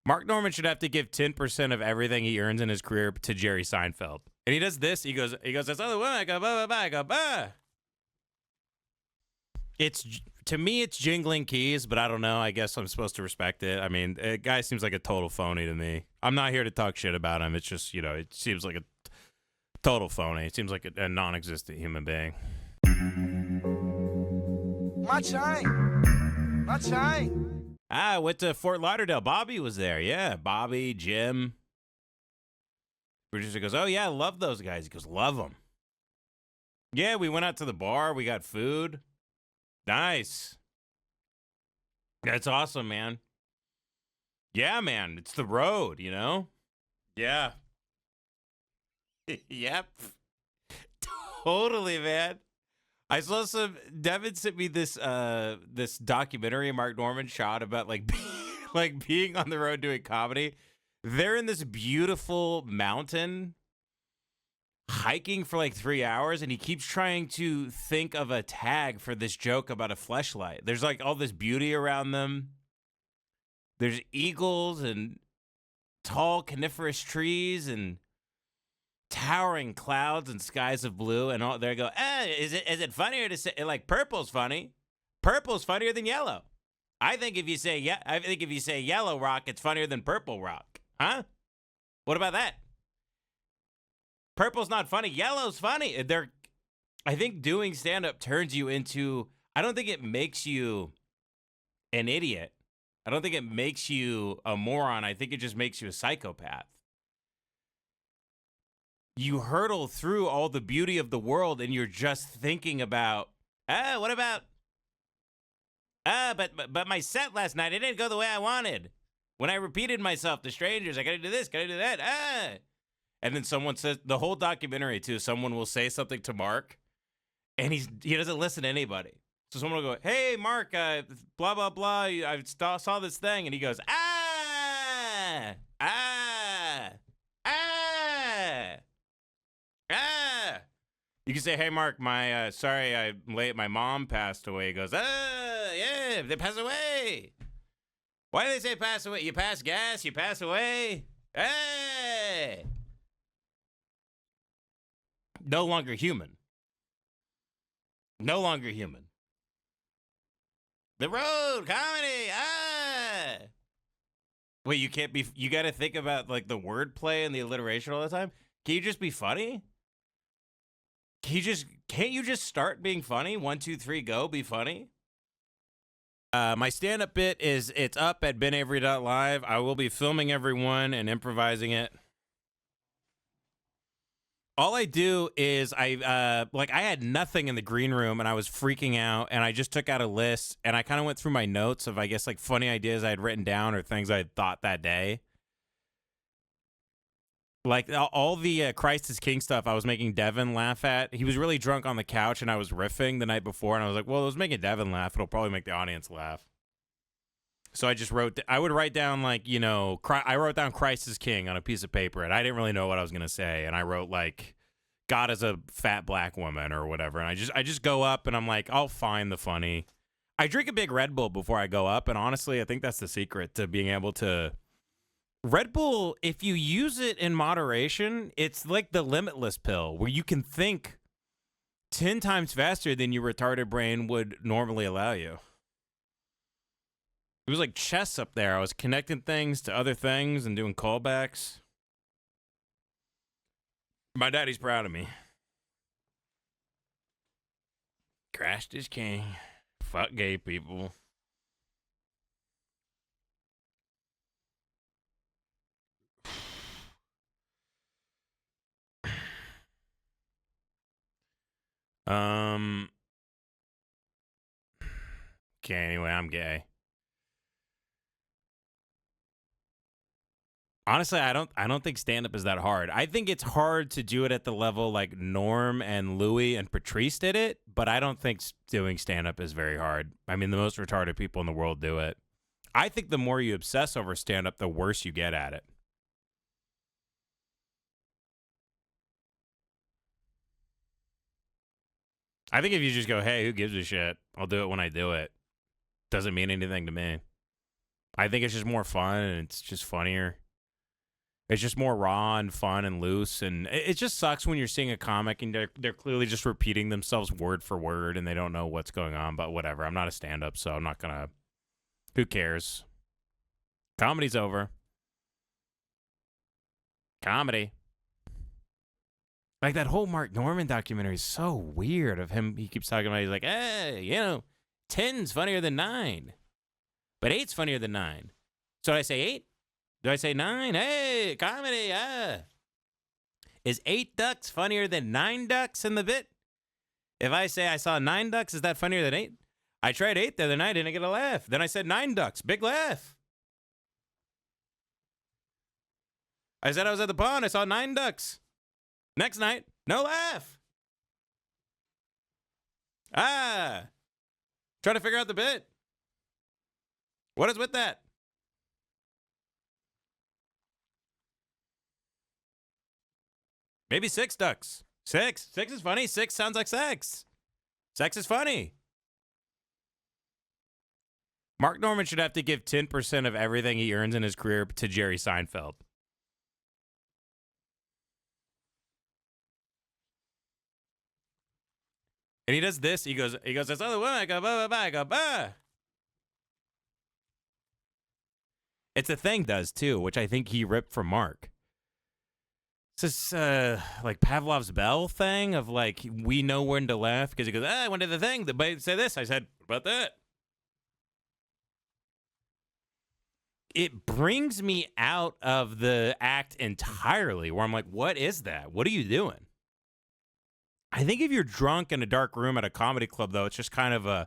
Mark Norman should have to give 10% of everything he earns in his career to Jerry Seinfeld. And he does this. He goes, this other woman. I go, bah, bah, bah. I go, bah. To me, it's jingling keys, but I don't know. I guess I'm supposed to respect it. I mean, the guy seems like a total phony to me. I'm not here to talk shit about him. It's just, it seems like a total phony. It seems like a non-existent human being. My time. I went to Fort Lauderdale. Bobby was there. Yeah, Bobby, Jim. Producer goes, oh, yeah, I love those guys. He goes, love them. Yeah, we went out to the bar. We got food. Nice. That's awesome, man. Yeah, man. It's the road, Yeah. Yep. Totally, man. I saw Devin sent me this documentary Mark Norman shot about like being on the road doing comedy. They're in this beautiful mountain hiking for like 3 hours, and he keeps trying to think of a tag for this joke about a fleshlight. There's like all this beauty around them. There's eagles and tall coniferous trees and towering clouds and skies of blue, and all there go. Is it funnier to say like purple's funny? Purple's funnier than yellow. I think if you say yellow rock, it's funnier than purple rock. Huh? What about that? Purple's not funny. Yellow's funny. I think doing stand-up turns you into. I don't think it makes you an idiot. I don't think it makes you a moron. I think it just makes you a psychopath. You hurtle through all the beauty of the world, and you're just thinking about, what about, but my set last night, it didn't go the way I wanted. When I repeated myself to strangers, I gotta do this, gotta do that, And then someone says, the whole documentary too, someone will say something to Mark, and he doesn't listen to anybody. So someone will go, hey, Mark, blah, blah, blah, I saw this thing, and he goes, You can say, hey, Mark, sorry I'm late. My mom passed away. He goes, yeah, they passed away. Why do they say pass away? You pass gas, you pass away. Hey. No longer human. No longer human. The road, comedy, Wait, you can't be, you got to think about like the wordplay and the alliteration all the time? Can you just be funny? Can't you just start being funny? 1, 2, 3, go, be funny. My stand-up bit it's up at benavery.live. I will be filming everyone and improvising it. All I do is I had nothing in the green room, and I was freaking out, and I just took out a list, and I kind of went through my notes of, I guess, like funny ideas I had written down or things I had thought that day. Like all the Christ is King stuff I was making Devin laugh at. He was really drunk on the couch, and I was riffing the night before, and I was like, well, it was making Devin laugh. It'll probably make the audience laugh. So I just I would write down like, I wrote down Christ is King on a piece of paper, and I didn't really know what I was going to say. And I wrote like, God is a fat black woman or whatever. And I just go up, and I'm like, I'll find the funny. I drink a big Red Bull before I go up. And honestly, I think that's the secret to being able to. Red Bull, if you use it in moderation, it's like the limitless pill where you can think 10 times faster than your retarded brain would normally allow you. It was like chess up there. I was connecting things to other things and doing callbacks. My daddy's proud of me. Christ is King. Fuck gay people. Okay, anyway, I'm gay. Honestly, I don't think stand-up is that hard. I think it's hard to do it at the level like Norm and Louis and Patrice did it, but I don't think doing stand-up is very hard. I mean, the most retarded people in the world do it. I think the more you obsess over stand-up, the worse you get at it. I think if you just go, hey, who gives a shit? I'll do it when I do it. Doesn't mean anything to me. I think it's just more fun and it's just funnier. It's just more raw and fun and loose, and it just sucks when you're seeing a comic and they're clearly just repeating themselves word for word and they don't know what's going on. But whatever, I'm not a stand-up, so I'm not gonna. Who cares? Comedy's over. Comedy. Like that whole Mark Norman documentary is so weird of him. He keeps talking about. He's like, hey, 10's funnier than 9, but 8's funnier than 9. So did I say 8? Do I say 9? Hey, comedy, Is 8 ducks funnier than 9 ducks in the bit? If I say I saw 9 ducks, is that funnier than 8? I tried 8 the other night, didn't get a laugh. Then I said 9 ducks, big laugh. I said I was at the pond, I saw 9 ducks. Next night, no laugh. Trying to figure out the bit. What is with that? Maybe 6 ducks. 6 is funny. 6 sounds like sex. Sex is funny. Mark Norman should have to give 10% of everything he earns in his career to Jerry Seinfeld. And he does this. He goes, I saw the woman. I go, bah, bah, bah. I go, bah. It's a thing does, too, which I think he ripped from Mark. It's this, like, Pavlov's bell thing of, like, we know when to laugh. Because he goes, I went to the thing. The say this. I said, what about that? It brings me out of the act entirely where I'm like, what is that? What are you doing? I think if you're drunk in a dark room at a comedy club, though, it's just kind of a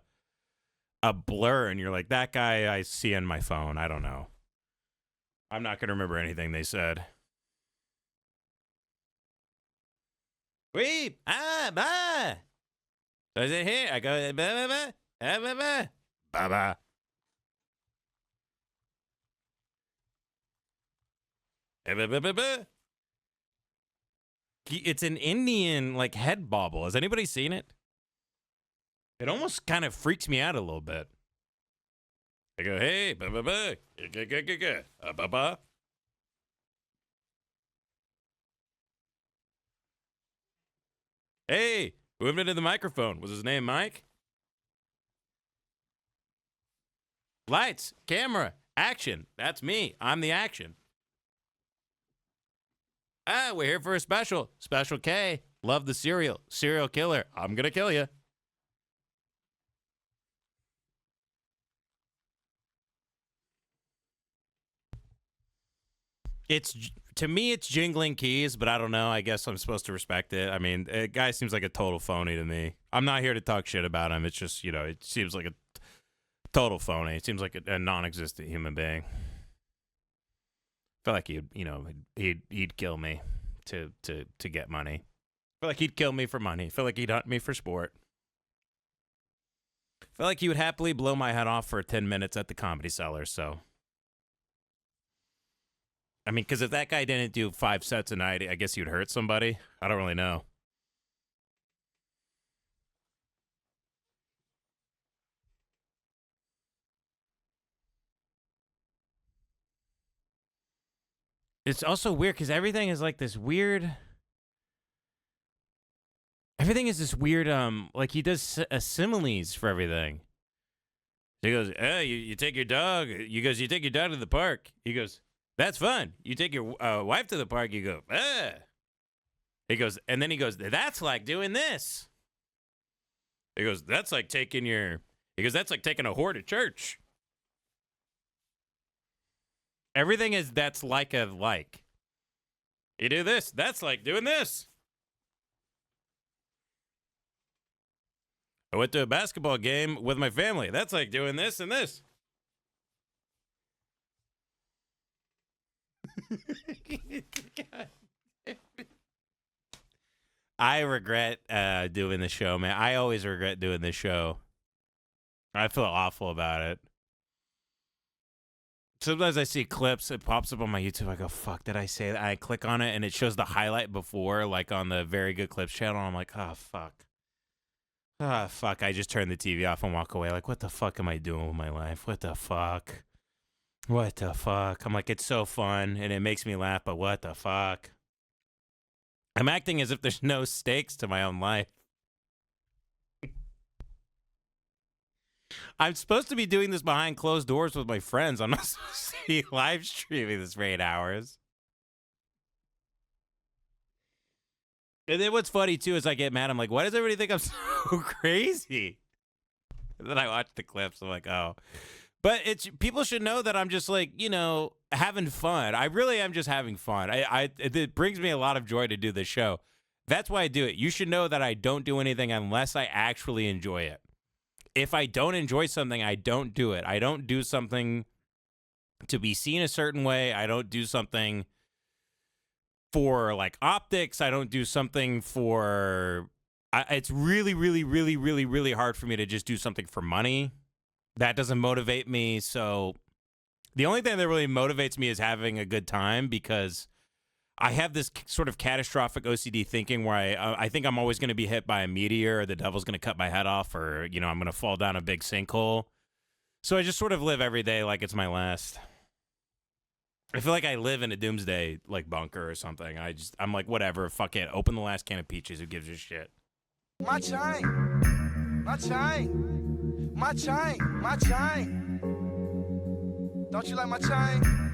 blur. And you're like, that guy I see on my phone. I don't know. I'm not going to remember anything they said. Weep, bah. So I say, here, I go, bah, bah, bah, bah, bah, bah, bah. It's an Indian, like, head bobble. Has anybody seen it? It almost kind of freaks me out a little bit. I go, hey, ba ba ba, ba ba. Hey, moved into the microphone. Was his name Mike? Lights, camera, action. That's me. I'm the action. We're here for a special. Special K. Love the cereal. Serial killer. I'm going to kill you. To me, it's jingling keys, but I don't know. I guess I'm supposed to respect it. I mean, the guy seems like a total phony to me. I'm not here to talk shit about him. It's just, it seems like a total phony. It seems like a non-existent human being. I feel like he'd kill me to get money. I feel like he'd kill me for money. I feel like he'd hunt me for sport. I feel like he would happily blow my head off for 10 minutes at the Comedy Cellar, so. I mean, because if that guy didn't do 5 sets a night, I guess he would hurt somebody. I don't really know. It's also weird because everything is like this weird. Everything is this weird. Like he does similes for everything. He goes, "Hey, you take your dog." You take your dog to the park. He goes, "That's fun." You take your wife to the park. You go, "Ah." He goes, and then he goes, "That's like doing this." He goes, "That's like taking your." He goes, "That's like taking a whore to church." Everything is that's like a like. You do this. That's like doing this. I went to a basketball game with my family. That's like doing this and this. I regret doing the show, man. I always regret doing this show. I feel awful about it. Sometimes I see clips, it pops up on my YouTube. I go, fuck, did I say that? I click on it and it shows the highlight before, like on the Very Good Clips channel. I'm like, oh, fuck. Oh, fuck. I just turn the TV off and walk away. Like, what the fuck am I doing with my life? What the fuck? What the fuck? I'm like, it's so fun and it makes me laugh, but what the fuck? I'm acting as if there's no stakes to my own life. I'm supposed to be doing this behind closed doors with my friends. I'm not supposed to be live streaming this for 8 hours. And then what's funny too is I get mad. I'm like, why does everybody think I'm so crazy? And then I watch the clips. I'm like, oh. But it's people should know that I'm just like, having fun. I really am just having fun. It brings me a lot of joy to do this show. That's why I do it. You should know that I don't do anything unless I actually enjoy it. If I don't enjoy something, I don't do it. I don't do something to be seen a certain way. I don't do something for like optics. I don't do something for. It's really, really, really, really, really hard for me to just do something for money. That doesn't motivate me. So the only thing that really motivates me is having a good time, because I have this sort of catastrophic OCD thinking where I think I'm always going to be hit by a meteor, or the devil's going to cut my head off, or, I'm going to fall down a big sinkhole. So I just sort of live every day like it's my last. I feel like I live in a doomsday like bunker or something. I'm like, whatever, fuck it. Open the last can of peaches. Who gives a shit? My chain. My chain. My chain. My chain. Don't you like my chain?